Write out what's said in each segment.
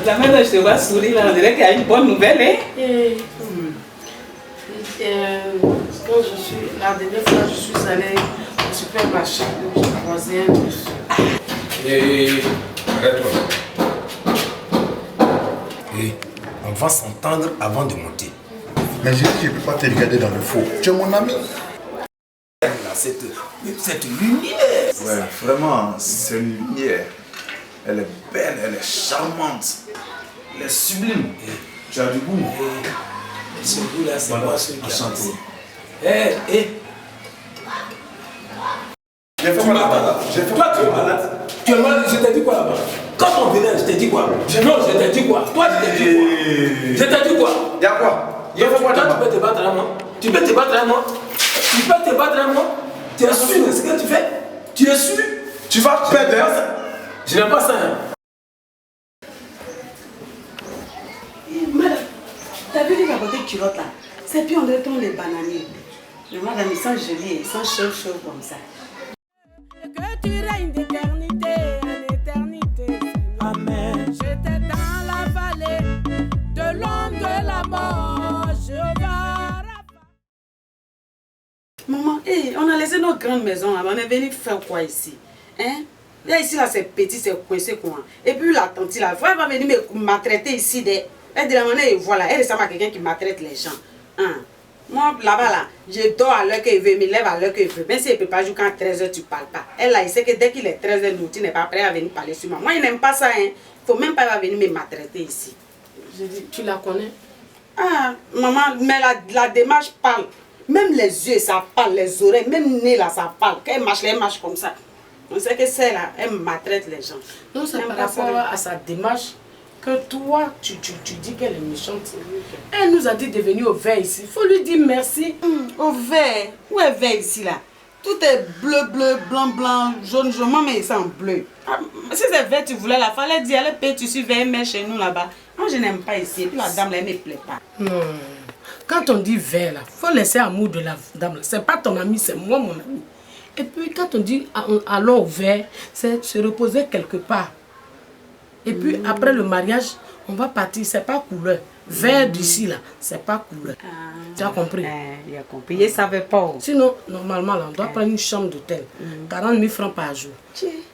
La mère, je te vois sourire là, on dirait qu'il y a une bonne nouvelle, hein? Quand la dernière fois, je suis allée au supermarché, j'ai croisé un bus. Arrête-toi. On va s'entendre avant de monter. Mais je dis que je ne peux pas te regarder dans le faux. Tu es mon ami. Cette lumière. Ouais, vraiment, c'est une lumière. Elle est belle, elle est charmante. Elle est sublime. Tu as du goût. Ce goût-là, c'est moi celui qui a chanté. J'ai fait quoi là-bas? Toi, tu es malade. Tu es malade, je t'ai dit quoi là-bas? Quand on venait, je t'ai dit quoi? Non, je t'ai dit quoi? Toi, je t'ai dit quoi? Je t'ai dit quoi? Y'a quoi? Toi, tu peux te battre à moi? Tu peux te battre à moi? Tu peux te battre à moi? Tu es sûr de ce que tu fais? Tu es sûr? Tu vas perdre. Je n'aime pas ça. Madame, t'as vu les capotés de culotte là? C'est puis on dirait les bananiers. Mais madame, ils sont jolis, ils sont chauds comme ça. Que tu règnes d'éternité en éternité. Amen. J'étais dans la vallée de l'ombre de la mort. Jéhovah. Maman, on a laissé nos grandes maisons là, on est venu faire quoi ici? Hein? Là, ici, là, c'est petit, c'est coincé, quoi. Et puis, la tante, là, elle va venir me maltraiter ici. Elle dit, voilà, elle ressemble à quelqu'un qui maltraite les gens. Hein? Moi, là-bas, là, je dors à l'heure qu'il veut, me lève à l'heure qu'il veut. Même si elle ne peut pas jouer quand 13h, tu ne parles pas. Elle, là, il sait que dès qu'il est 13h, nous, tu n'es pas prêt à venir parler sur moi. Moi, il n'aime pas ça, hein. Il ne faut même pas venir me maltraiter ici. Je dis, tu la connais? Ah, maman, mais la démarche parle. Même les yeux, ça parle, les oreilles, même le nez, là, ça parle. Quand elle marche comme ça. On sait que c'est là, elle maltraite les gens. Non, c'est par rapport à sa démarche que toi, tu dis qu'elle est méchante. Elle nous a dit de venir au vert ici. Il faut lui dire merci. Au vert? Où est vert ici là? Tout est bleu, blanc, jaune. Maman, mais c'est en bleu. Ah, si c'est vert, tu voulais, il fallait dire, allez payer, tu suis vert, mais chez nous là-bas. Moi, je n'aime pas ici. Et puis la dame là, elle ne me plaît pas. Non. Quand on dit vert là, il faut laisser amour de la dame là. C'est pas ton ami, c'est moi mon ami. Et puis quand on dit allons au vert, c'est se reposer quelque part. Et puis après le mariage, on va partir, c'est pas couleur. Vert d'ici là, c'est pas couleur. Tu as compris? Il a compris, il ne savait pas. Sinon, normalement là, on doit prendre une chambre d'hôtel. 40 000 francs par jour.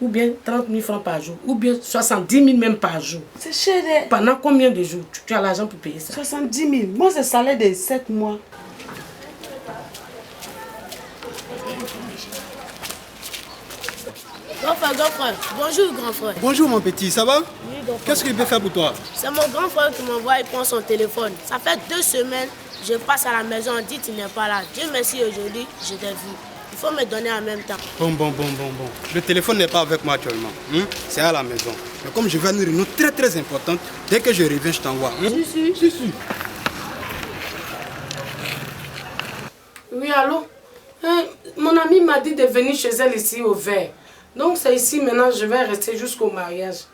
Ou bien 30 000 francs par jour. Ou bien 70 000 même par jour. C'est cher. Pendant combien de jours tu as l'argent pour payer ça? 70 000. Moi, c'est salaire de 7 mois. Grand frère, bonjour grand frère. Bonjour mon petit, ça va? Oui, grand frère. Qu'est-ce qu'il peut faire pour toi? C'est mon grand frère qui m'envoie, il prend son téléphone. Ça fait 2 semaines, je passe à la maison, on dit qu'il n'est pas là. Dieu merci, aujourd'hui, je t'ai vu. Il faut me donner en même temps. Bon. Le téléphone n'est pas avec moi actuellement. C'est à la maison. Mais comme je vais à une réunion très importante, dès que je reviens, je t'envoie. Si. Oui, allô? Mon ami m'a dit de venir chez elle ici au vert. Donc c'est ici maintenant, je vais rester jusqu'au mariage.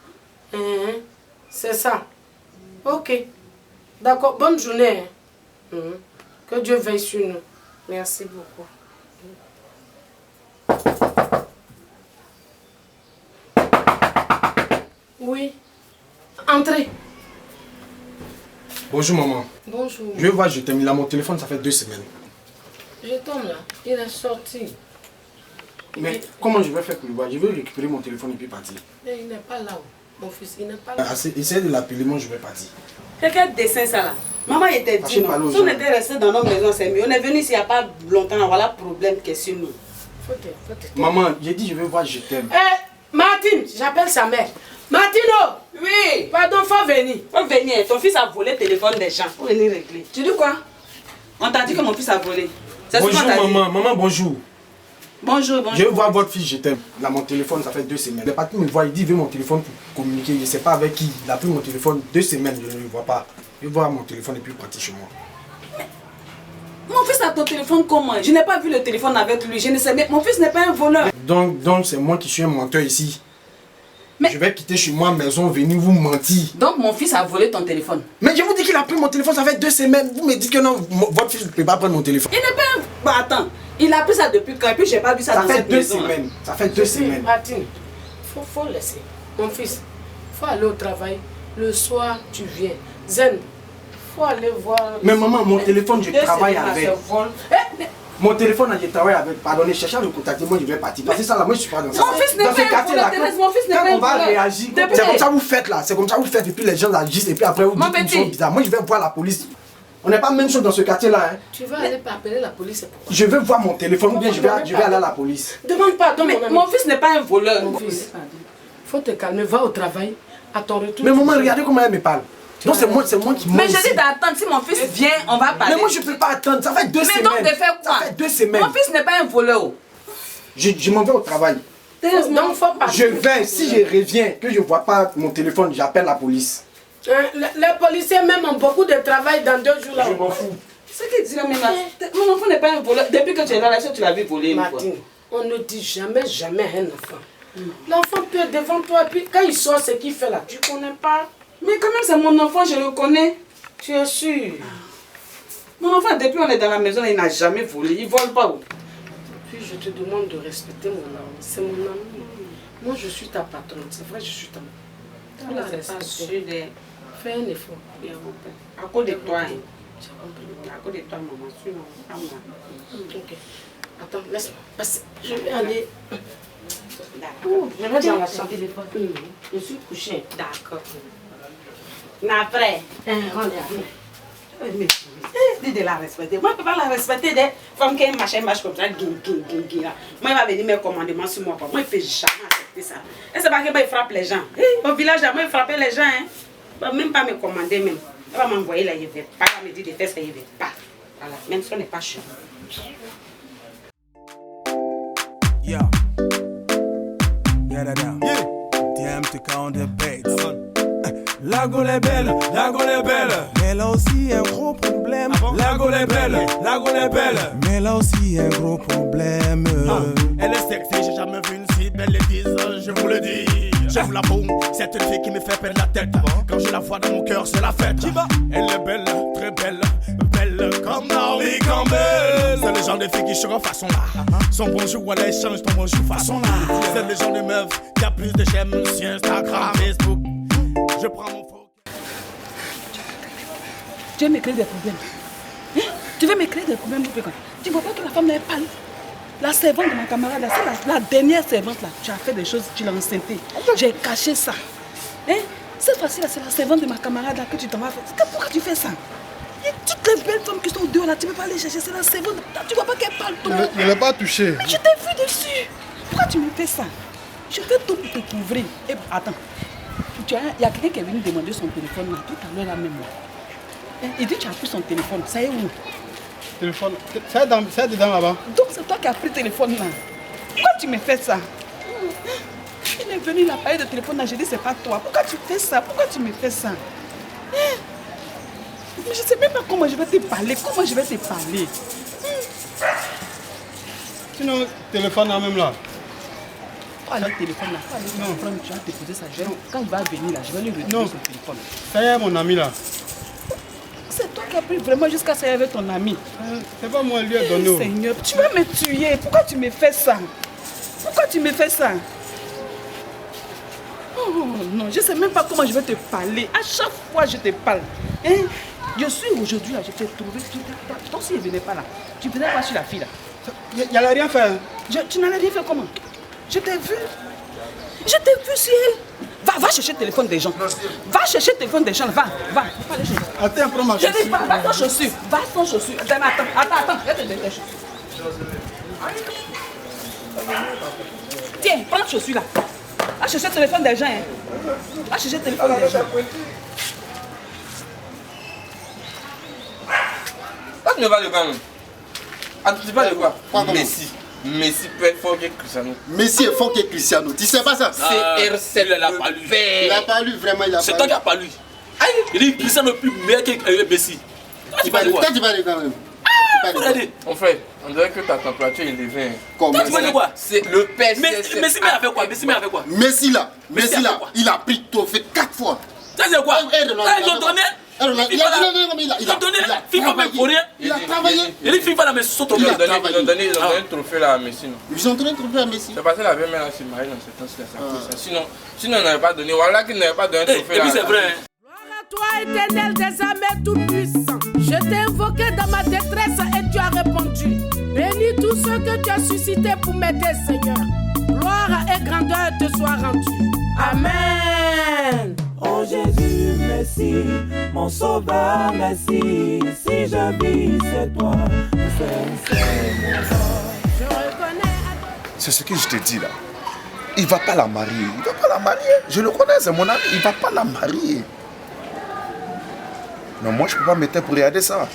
C'est ça. Ok. D'accord, bonne journée. Que Dieu veille sur nous. Merci beaucoup. Oui. Entrez. Bonjour maman. Bonjour. Je vois, je t'ai mis là mon téléphone, ça fait 2 semaines. Je tombe là. Il est sorti. Mais comment je vais faire pour le voir? Je vais récupérer mon téléphone et puis partir. Mais il n'est pas là. Mon fils, il n'est pas là. Essayez de l'appeler, moi je vais partir. Quel dessin ça là? Maman était dit non. Si on était resté dans nos maisons, c'est mieux. On est venu ici il n'y a pas longtemps, voilà le problème qui est sur nous. Maman, j'ai dit je vais voir, je t'aime. Martine, j'appelle sa mère. Martino! Oui! Pardon, faut venir. Faut venir. Ton fils a volé le téléphone des gens. Faut venir régler. Tu dis quoi? On t'a dit que mon fils a volé. Bonjour maman, maman bonjour. Bonjour. Je vais voir votre fils, je t'aime. Là mon téléphone, ça fait 2 semaines. Le patron me voit, il dit veut mon téléphone pour communiquer. Je ne sais pas avec qui. Il a pris mon téléphone 2 semaines, je ne le vois pas. Je vais voir mon téléphone et puis partir chez moi. Mon fils a ton téléphone comment? Je n'ai pas vu le téléphone avec lui. Je ne sais pas. Mon fils n'est pas un voleur. Donc c'est moi qui suis un menteur ici. Mais je vais quitter chez moi, maison, venir vous mentir. Donc mon fils a volé ton téléphone? Mais je vous dis qu'il a pris mon téléphone, ça fait 2 semaines. Vous me dites que non, votre fils ne peut pas prendre mon téléphone. Il n'est pas un... Bah attends, il a pris ça depuis quand? Et puis j'ai pas vu ça dans cette maison. Ça fait 2 semaines. Ça fait 2 semaine. Martine, faut laisser. Mon fils, faut aller au travail. Le soir, tu viens. Zen, faut aller voir... Mais maman, mon téléphone, je travaille avec. Mon téléphone, je travaille avec. Pardonnez, cherchez à le contacter, moi je vais partir. Parce que ça là, moi je suis pas dans ça. Mon fils n'est pas un voleur, Thérèse, mon fils n'est pas un voleur. Quand on va réagir, c'est comme ça vous faites là. C'est comme ça vous faites et puis les gens agissent et puis après vous dites qu'ils sont bizarres. Moi je vais voir la police. On n'est pas même chose dans ce quartier là. Hein. Tu vas aller appeler la police, c'est pourquoi? Je veux voir mon téléphone ou bien je vais aller à la police. Demande pardon, mais mon fils n'est pas un voleur. Mon fils, faut te calmer, va au travail. À ton retour. Mais maman, regardez comment elle me parle. Non, c'est moi qui mange. Mais je dis d'attendre, si mon fils vient, on va parler. Mais moi je peux pas attendre, ça fait 2 semaines. Mais donc de faire quoi? Ça fait 2 semaines. Mon fils n'est pas un voleur. Je m'en vais au travail. Donc faut pas. Je vais, si je reviens, que je ne vois pas mon téléphone, j'appelle la police. Les policiers même ont beaucoup de travail dans 2 jours là. Je m'en fous. Ce qu'il dit là, mon enfant n'est pas un voleur. Depuis que tu es là, tu l'as vu voler une fois. Martine, on ne dit jamais à un enfant. L'enfant peut être devant toi et puis quand il sort ce qu'il fait là, tu ne connais pas. Mais quand même c'est mon enfant, je le connais. Tu es sûr? Mon enfant, depuis on est dans la maison, il n'a jamais volé. Il ne vole pas. Puis je te demande de respecter mon ami. C'est mon ami. Moi je suis ta patronne. C'est vrai, je suis ta maman. Fais un effort. À cause de toi. Hein. À cause de toi, maman. Suis-moi. Ok. Attends, laisse-moi passer. Je vais aller. D'accord. Je vais dans la chambre. Je suis couchée. D'accord. Mais après, on est mais dis de la respecter. Moi, je ne peux pas la respecter des femmes qui marchent comme ça. Moi, il va venir me commander sur moi. Moi, il ne fait jamais accepter ça. Et c'est pas qu'il frappe les gens. Au village, moi, il frappe les gens. Hein. Il ne va même pas me commander. Même. Il va m'envoyer là, il ne veut pas. Il va me dire de faire ça, il ne veut pas. Voilà, même si on n'est pas chez nous. Yeah. Yeah. DMTK on the beat. La Gaule est belle, mais elle a aussi un gros problème. La Gaule est belle, mais elle a aussi un gros problème. Elle est sexy, j'ai jamais vu une si belle église, je vous le dis. J'aime la boum, c'est une fille qui me fait perdre la tête. Quand je la vois dans mon cœur, c'est la fête. Elle est belle, très belle, belle comme Naomi Campbell. C'est le genre de fille qui chante façon là. Son bonjour, elle échange ton bonjour façon là. C'est le genre de meuf qui a plus de j'aime sur Instagram, Facebook. Je prends mon faux. Tu veux me créer des problèmes? Tu veux me créer des problèmes? Tu vois pas que la femme n'est pas là? La servante de ma camarade, c'est la dernière servante là. Tu as fait des choses, tu l'as enceinté. J'ai caché ça. Hein? Cette fois-ci là, c'est la servante de ma camarade là que tu t'en vas faire. Pourquoi tu fais ça? Et toutes les belles femmes qui sont dehors là, tu ne peux pas les chercher, c'est la servante. Tu vois pas qu'elle parle tout. Je ne l'ai pas touché. Mais je t'ai vu dessus. Pourquoi tu me fais ça? Je fais tout pour te couvrir. Et attends. Il y a quelqu'un qui est venu demander son téléphone là, tout à l'heure là même là. Il dit que tu as pris son téléphone, ça est où? Téléphone, c'est dedans là-bas. Donc c'est toi qui as pris le téléphone là. Pourquoi tu me fais ça? Il est venu, il a parlé de téléphone là, j'ai dit c'est pas toi. Pourquoi tu fais ça? Pourquoi tu me fais ça? Mais je ne sais même pas comment je vais te parler. Comment je vais te parler? Sinon, téléphone là même là. Pas le téléphone là, pas le téléphone, tu vas te poser ça. Quand il va venir là, je vais lui retirer son téléphone. Ça y est, mon ami là. C'est toi qui as pris vraiment jusqu'à ça avec ton ami. C'est pas moi, lui a donné. Seigneur, tu vas me tuer. Pourquoi tu me fais ça? Pourquoi tu me fais ça? Oh non, je ne sais même pas comment je vais te parler. À chaque fois, je te parle. Hein? Je suis aujourd'hui là, je t'ai trouvé. Toi aussi, il ne venait pas là. Tu venais pas sur la fille là. Il n'allait rien faire. Tu n'allais rien faire comment? Je t'ai vu. Je t'ai vu sur elle. Va chercher le téléphone des gens. Va chercher le téléphone des gens. Va aller chercher. Attends, prends ma chaussure. Je dis pas, va sans chaussure. Va sans chaussure. Attends. Je te donne tes chaussures. Tiens, prends la chaussure là. Va chercher le téléphone des gens. Va chercher le téléphone des gens. Là, tu ne vas pas de quoi, non? Ah, tu ne sais pas de quoi? Messi peut être fort que Cristiano. Messi est fort que Cristiano. Tu sais pas ça? CR7, il n'a pas lu. Il n'a pas lu, vraiment, il n'a pas lu. C'est toi qui n'as pas lu. Il dit Cristiano est plus meilleur que Messi. Tu parles quoi? Tu parles quand même. Regardez, mon frère, on dirait que ta température est élevée. Comment? Tu parles de quoi? C'est le PSG. Messi m'a fait quoi? Messi là, il a pris trophée 4 fois. Ça c'est quoi? Ils ont donné Il a donné FIFA même pour rien. Il a travaillé. Il dit FIFA là, mais sont tombés. Ils ont donné un trophée là à Messi. Ils ont donné un trophée à Messi. C'est parce que la VM là, c'est marié dans ce temps-ci. Sinon, on n'avait pas donné. Voilà qu'il n'avait pas donné un trophée là. Et puis c'est vrai. Gloire à toi, éternel des armées tout-puissant. Je t'ai invoqué dans ma détresse et tu as répondu. Bénis tous ceux que tu as suscités pour m'aider, Seigneur. Gloire et grandeur te soient rendues. Amen. Oh Jésus, merci, mon sauveur, merci. Si je vis, c'est toi, c'est mon roi. Je reconnais. C'est ce que je te dis là. Il va pas la marier. Il va pas la marier. Je le connais, c'est mon ami. Il va pas la marier. Non, moi je peux pas me taire pour regarder ça.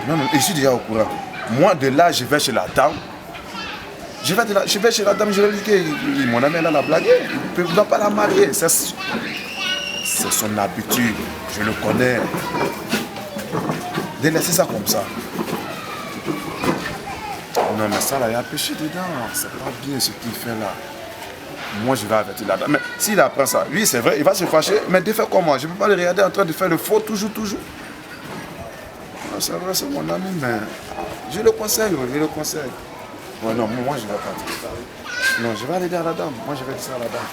Non, je suis déjà au courant. Moi de là, je vais chez la dame. Je vais chez la dame, je vais lui dire que mon ami elle a blagué. Il ne va pas la marier. C'est son habitude. Je le connais. De laisser ça comme ça. Non, mais ça là, il y a péché dedans. C'est pas bien ce qu'il fait là. Moi, je vais avertir la dame. Mais s'il apprend ça, lui, c'est vrai, il va se fâcher. Mais de faire comment? Je ne peux pas le regarder en train de faire le faux toujours. C'est vrai, c'est mon ami, mais je le conseille, Ouais, non, moi je ne vais pas dire ça. Non, je vais aller dire à la dame. Moi je vais dire ça à la dame.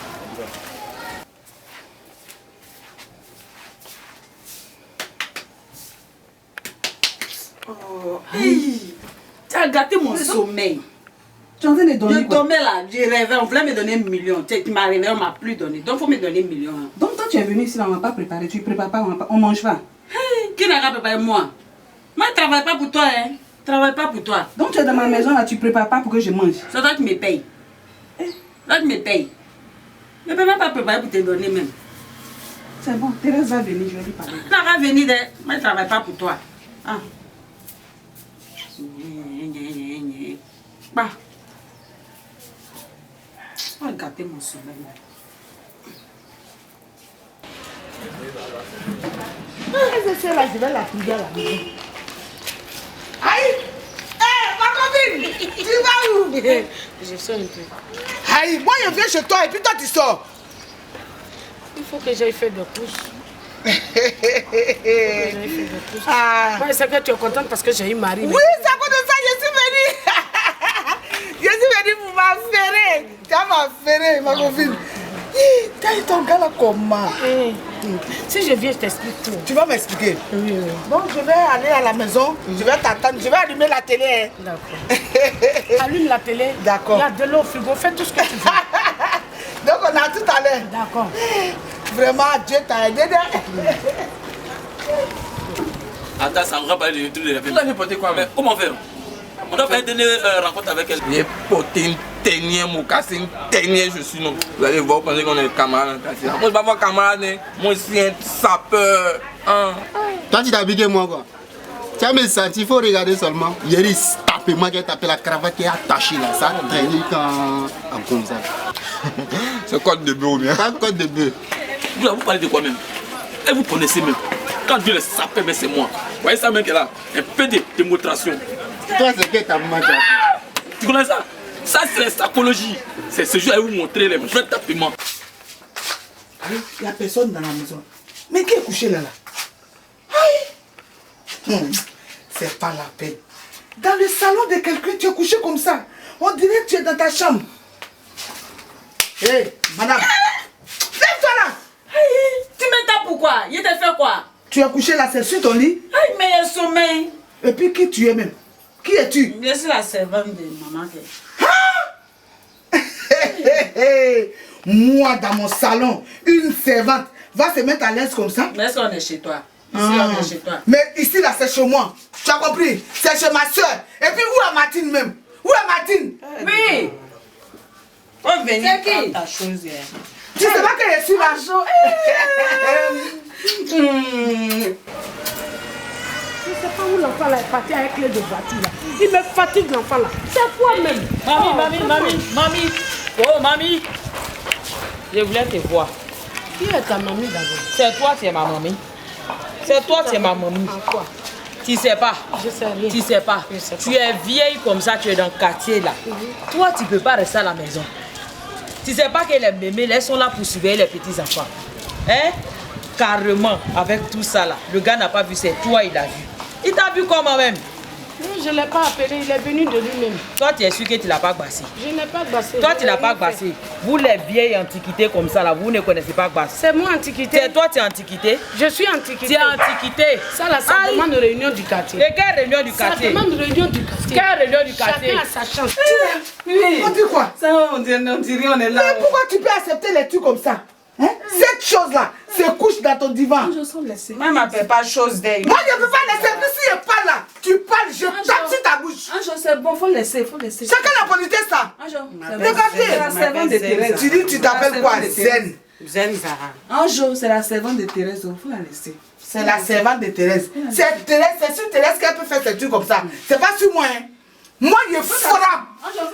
Oh, hey, tu as gâté mon sommeil. Tu es en train de donner je dormais là, je rêvais, on voulait me donner 1 million. Tu m'as réveillé, on ne m'a plus donné. Donc il faut me donner 1 million. Donc toi tu es venu ici, là, on ne m'a pas préparé. Tu ne prépares pas, on mange pas. Hey, qui n'a pas préparé moi? Moi je ne travaille pas pour toi, hein. Je ne travaille pas pour toi. Donc tu es dans ma maison là, tu ne prépares pas pour que je mange. C'est toi qui me paye. Toi qui me paye. Je ne peux même pas préparer pour te donner même. C'est bon, Thérèse va venir, je vais lui parler. Elle va venir, moi je ne travaille pas pour toi. Ah. Bah. On va gâter mon sommeil. C'est là, je vais la trouver à la maison. Aïe! Ma copine! Tu vas où? Je sors un peu. Aïe, moi je viens chez toi et puis toi tu sors. Il faut que j'aille faire des courses. Ah. Ouais, c'est que tu es contente parce que j'ai eu mari. Oui, c'est à cause de ça je suis venue. Je suis venue pour m'affairer. Tu vas m'affairer, ma copine. Tu as eu ton gars là comment? Si je viens, je t'explique tout. Tu vas m'expliquer? Oui. Bon, je vais aller à la maison, je vais t'attendre, je vais allumer la télé. D'accord. Allume la télé. D'accord. Il y a de l'eau au frigo, fais tout ce que tu veux. Donc on a tout à l'heure. D'accord. Vraiment, Dieu t'a aidé. Attends, ça me rappelle le truc de la fille. Vous avez porté quoi, mais comment faire? On doit faire une dernière rencontre avec elle. J'ai porté une dernière mocasse, une dernière je suis non. Vous allez voir, vous pensez qu'on est camarades. Moi je ne vais pas voir camarade, moi je suis un sapeur. Toi tu t'as habillé moi quoi? Tu as mes senti, il faut regarder seulement. Hier il tapé moi qui a tapé la cravate qui est attachée là, ça traîne en comme ça. C'est code de bœuf ou bien? Pas code de bœuf. Vous parlez de quoi même? Et vous connaissez même. Quand Dieu le sapeur, c'est moi. Vous voyez ça même qui est là? Un peu de démonstration. Toi c'est que ta maman. Tu connais ça? Ça c'est la psychologie. C'est ce jour à vous montrer les vrais tapements. Il n'y a personne dans la maison. Mais qui est couché là? C'est pas la peine. Dans le salon de quelqu'un, tu es couché comme ça. On dirait que tu es dans ta chambre. Hé, hey, madame. Lève-toi là. Tu me tapes pourquoi? Il t'a fait quoi? Tu es couché là, c'est sur ton lit? Aïe, mais il sommeil. Et puis qui tu es même? Qui es-tu? Je suis la servante de maman. Moi, dans mon salon, une servante va se mettre à l'aise comme ça? Mais est-ce qu'on est chez toi? Ici, on est chez toi. Mais ici, là, c'est chez moi. Tu as compris? C'est chez ma soeur. Et puis, où est Martine même? Où est Martine? Oui. On venir qui? ta chose hier. Tu sais pas que je suis là? Je ne sais pas où l'enfant là est parti avec clé de voiture là. Il me fatigue l'enfant là. C'est quoi même? Mamie. Oh, mamie. Je voulais te voir. Qui est ta mamie d'abord? C'est toi, c'est ma mamie. C'est toi, c'est ma mamie. En quoi? Tu sais pas. Je sais rien. Tu sais pas. Tu es vieille comme ça, tu es dans le quartier là. Toi, tu peux pas rester à la maison. Tu sais pas que les mémés, elles sont là pour surveiller les petits enfants. Hein? carrément, avec tout ça là, le gars n'a pas vu, c'est toi, il a vu. Il t'a vu comment même? Non, je ne l'ai pas appelé, il est venu de lui-même. Toi, tu es sûr que tu ne l'as pas gbassé? Je n'ai pas gbassé. Toi, tu n'as pas gbassé. Vous, les vieilles antiquités comme ça, là, vous ne connaissez pas gbassé. C'est moi, antiquité. C'est toi, tu es antiquité? Je suis antiquité. Tu es antiquité. Ça, là, ça demande une réunion du quartier. Et quelle réunion du quartier? Ça demande une réunion du quartier. Quelle réunion du quartier? Chacun a sa chance. Oui. On dit quoi? Ça, on dirait on est là. Mais pourquoi tu peux accepter les trucs comme ça? Hein? Cette chose-là se couche dans ton divan. Je sens laisser. Moi, je m'appelle pas chose d'elle. Moi, je ne peux pas laisser. Puis s'il n'est pas là, tu parles, je tape sur ta bouche. Un jour, c'est bon, faut laisser, faut laisser. Chacun la politesse, ça. Un jour, regardez. la servante de Thérèse. Tu dis, tu t'appelles quoi? Zen. Zen Zara. Un jour, c'est la servante de Thérèse, il faut la laisser. C'est la servante de Thérèse. C'est Thérèse, c'est sur Thérèse qu'elle peut faire ces trucs comme ça. C'est pas sur moi. Hein. Moi, je frappe.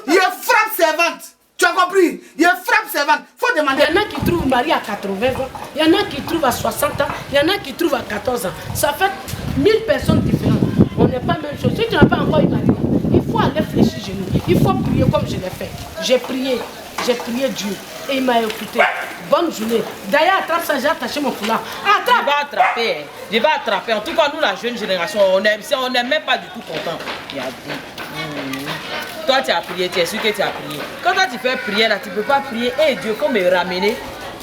Je frappe servante. Tu as compris? Il frappe servante. Faut demander. Il y en a qui trouvent mari à 80 ans, il y en a qui trouvent à 60 ans, il y en a qui trouvent à 14 ans. Ça fait 1000 personnes différentes. On n'est pas même chose. Si tu n'as pas encore eu mari, il faut aller fléchir genoux. Il faut prier comme je l'ai fait. J'ai prié Dieu et il m'a écouté. Bonne journée. D'ailleurs, attrape ça, j'ai attaché mon foulard. Attrape. Je vais attraper. En tout cas, nous, la jeune génération, on n'est même pas du tout content. Il a dit. Toi, tu as prié, tu es sûr que tu as prié. Quand toi, tu fais prier, là, tu ne peux pas prier. Et Dieu, faut me ramener.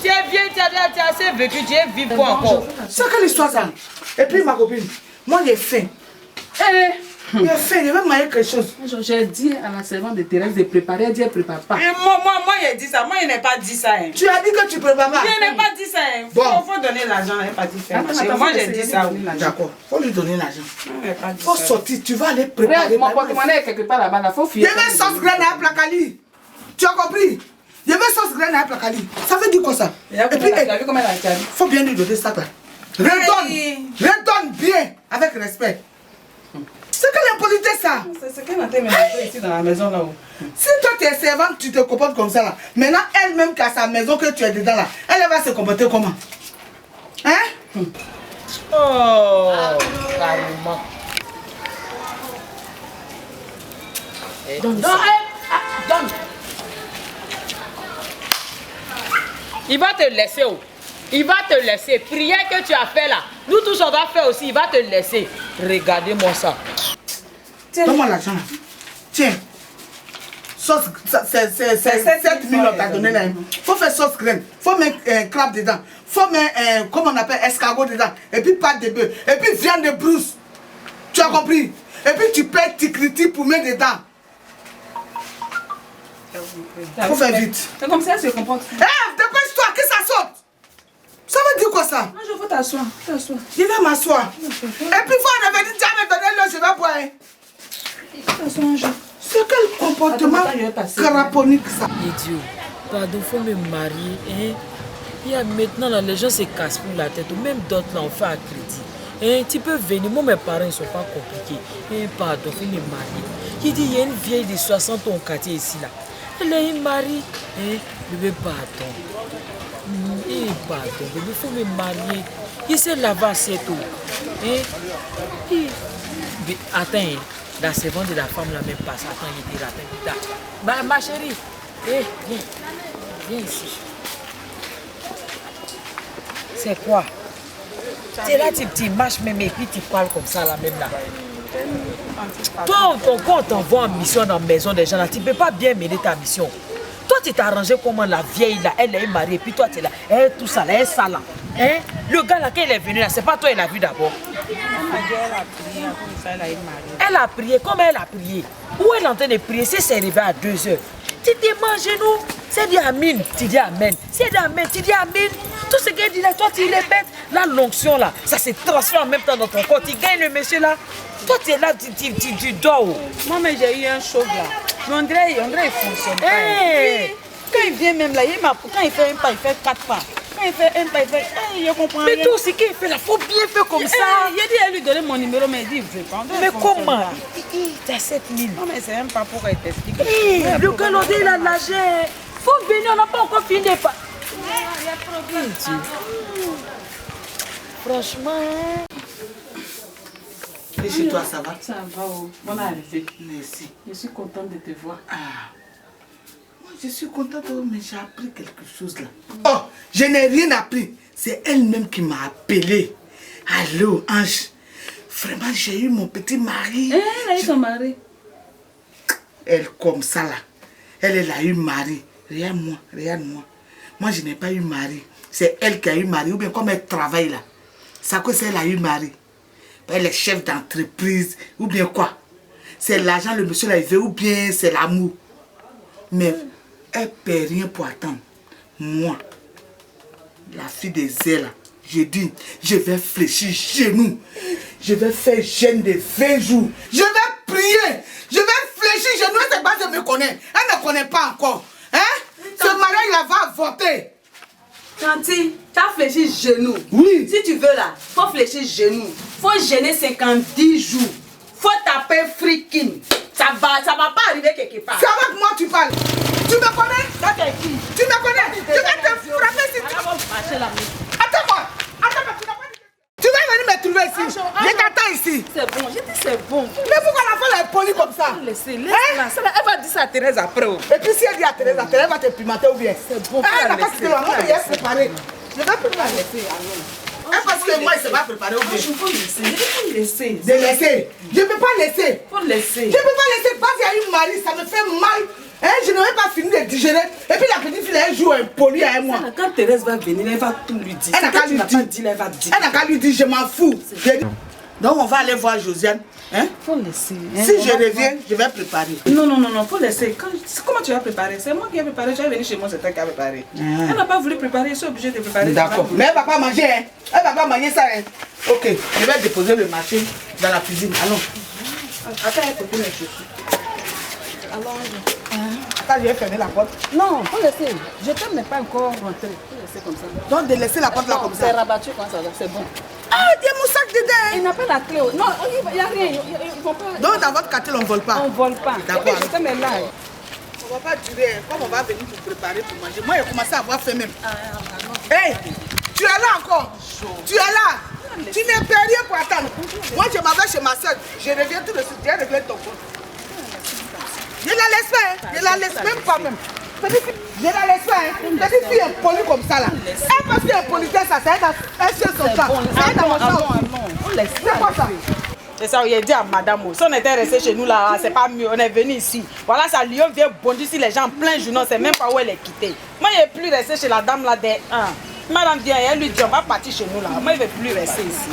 Tu es vieux, tu as assez vécu, tu es vivre quoi encore? C'est quelle histoire ça? Et puis, ma copine, moi, j'ai faim. J'ai faim, je vais manger quelque chose. J'ai dit à la servante de Thérèse de préparer, elle dit elle ne prépare pas. Et moi, j'ai dit ça. Moi, je n'ai pas dit ça. Hein. Tu as dit que tu prépares pas? Je n'ai pas dit ça. Hein. Bon. Faut donner l'argent, elle n'a pas dit faire. Moi, j'ai dit ça. D'accord. Faut lui donner l'argent. Faut sortir, tu vas aller préparer. Mon porte-monnaie est quelque part là-bas, il faut fier. Je vais sauce graine à Placali. Tu as compris? Je vais sauce graine à Placali. Ça veut dire quoi ça? Et puis, faut bien lui donner ça. Redonne bien, avec respect. C'est quelle impolitesse ça? C'est qu'elle a été ici dans la maison là-haut. Si toi tu es servante, tu te comportes comme ça là. Maintenant, elle-même qui a sa maison que tu es dedans là, elle va se comporter comment? Hein? Oh, carrément. Donne. Il va te laisser. Il va te laisser. Prière que tu as fait là. Nous tous on va faire aussi. Il va te laisser. Regardez-moi ça. Donne-moi l'argent là. Tiens. Sauce, c'est 7 000 on t'a donné là. Faut faire sauce graine. Faut mettre un crabe dedans. Faut mettre, comment on appelle, escargot dedans. Et puis pâte de bœuf. Et puis viande de brousse. Tu as compris? Et puis tu payes ticriti pour mettre dedans. Faut faire vite. C'est comme ça, elle se comporte. Dépêche-toi, que ça saute. Ça veut dire quoi ça? Un jour, faut t'asseoir. Je vais m'asseoir. Et puis, faut revenir, tu vas me donner l'eau, je vais boire. T'asseoir un jour. C'est quel comportement caraponique ça? Idiot. Pardon, faut me marier. Hein? Il y a maintenant, là, les gens se cassent pour la tête. Ou même d'autres, là, on fait à crédit. Hein? Tu peux venir. Moi, mes parents, ils ne sont pas compliqués. Hein? Pardon, faut me marier. Il dit, il y a une vieille de 60 ans au quartier ici, là. Elle a un mari. Hein? Bébé, pardon. Pardon, bébé, il faut me marier. Il s'est lavé assez tôt. Attends, la servante de la femme là même passe. Attends, il était là. Bah, ma chérie, viens ici. C'est quoi? Tu es là, tu marches même et puis tu parles comme ça là même là. Toi, quand on t'envoie en mission dans la maison des gens là, tu ne peux pas bien mener ta mission. Toi, tu t'es arrangé comment la vieille là, elle est mariée, puis toi, tu es là, elle tout ça là, elle ça là. Hein? Le gars là, quand il est venu là, c'est pas toi, il a vu d'abord. Elle a prié, comment elle a prié? Où elle est en train de prier? C'est arrivé à 2 heures. Tu te manges nous, c'est dit Amen, tu dis Amen. C'est dit Amen, tu dis Amen. Tout ce qu'elle dit là, toi, tu répètes. La l'onction là, ça se transforme en même temps dans ton corps. Tu gagnes le monsieur là. Toi, tu es là, tu dors. Moi, mais j'ai eu un choc là. Mais on dirait il fonctionne pas. Hey. Quand il vient même là, quand il fait un pas, il fait 4 pas. Quand il fait un pas, il fait... Hey, je comprends mais rien. toi aussi, quand il fait là, il faut bien faire comme ça. Il a dit à lui donner mon numéro, mais il dit, je vais prendre. Mais comment? Tu as 7 000. Non, mais c'est même pas pour qu'elle t'explique. Le Canadien, il a lâché. Il faut venir, on n'a pas encore fini. Franchement... Et chez toi, ça va? Ça va, bonne arrivée. Merci. Je suis contente de te voir. Moi, je suis contente, mais j'ai appris quelque chose là. Oh, je n'ai rien appris. C'est elle-même qui m'a appelé. Allô, Ange. Vraiment, j'ai eu mon petit mari. Elle a eu son mari. Elle comme ça là. Elle a eu mari. Regarde-moi, regarde-moi. Moi, je n'ai pas eu mari. C'est elle qui a eu mari. Ou bien comme elle travaille là. C'est à cause qu'elle a eu mari. Elle est chef d'entreprise. Ou bien quoi. C'est l'argent, le monsieur là, il veut. Ou bien c'est l'amour. Mais elle ne paie rien pour attendre. Moi, la fille des ailes, je dis, je vais fléchir genoux. Je vais faire jeûne de 20 jours. Je vais prier. Je vais fléchir genoux. Elle ne me connaît. Elle ne connaît pas encore. Hein? Ce mariage, il va avorter. Tanti, tu as fléchi genoux. Oui. Si tu veux là, faut fléchir genoux. Faut jeûner 50 jours. Faut taper freaking. Ça va pas arriver quelque part. C'est avec moi que tu parles. Tu me connais? Tu me connais? Tu vas te frapper si tu... Attends-moi. Tu vas venir me trouver ici. Je t'attends ici. C'est bon, j'ai dit c'est bon. Mais pourquoi la femme est polie comme ça? Laissez-la. Elle va dire ça à Thérèse après. Et puis si elle dit à Thérèse, elle va te pimenter ou bien? C'est bon. Elle n'a pas quitté la main, elle est préparée. Je vais plus la laisser. Parce que moi, il ne s'est pas préparé au bien. Je peux laisser. De laisser. Je ne peux pas laisser. Faut laisser. Je ne peux pas laisser parce qu'il y a une mari, ça me fait mal. Hein, je n'aurais pas fini de digérer. Et puis la petite fille, elle joue un poli à moi. Quand Thérèse va venir, elle va tout lui dire. Elle n'a qu'à lui dire. Elle n'a qu'à lui dire, je m'en fous. Donc on va aller voir Josiane. Hein? Faut laisser. Si je reviens, je vais préparer. Non, faut laisser. Comment tu vas préparer? C'est moi qui ai préparé. Je vais venir chez moi, c'est toi qui as préparé. Elle n'a pas voulu préparer, je suis obligée de préparer. D'accord. Mais elle ne va pas manger. Hein? Elle ne va pas manger ça. Hein? Ok, je vais déposer le marché dans la cuisine. Allons. Attends, elle peut mes chaussures. Alors, attends, je vais fermer la porte. Non, faut laisser. Je t'aime n'est pas encore rentré. Faut laisser comme ça. Donc de laisser la porte là comme ça. C'est rabattu comme ça, c'est bon. Ah, il y a mon sac dedans. Il n'a pas la clé. Non, il n'y a rien. Ils vont pas... Donc dans votre quartier, on ne vole pas. On ne vole pas. D'accord. Je t'aime là. On ne va pas durer. Comme on va venir pour préparer pour manger. Moi, j'ai commencé à avoir faim même. Hey, tu es là encore. Tu es là. Tu n'es pas rien pour attendre. Moi, je m'en vais chez ma soeur. Je reviens tout de suite. Je reviens ton compte. Je la laisse pas, hein. Je la laisse même pas même. Je la laisse pas, hein. Petite fille est polie comme ça là. Elle pense qu'elle est politesse, ça c'est elle fait son temps. C'est dans mon sang. C'est quoi ça? C'est ça, il a dit à madame, si on était resté chez nous là, c'est pas mieux, on est venu ici. Voilà, ça lion vient bondir sur les gens en plein jour, on sait même pas où elle est quittée. Moi, il ne plus rester chez la dame là dès 1. Madame vient, elle lui dit, on va partir chez nous là. Moi, il ne veut plus rester ici.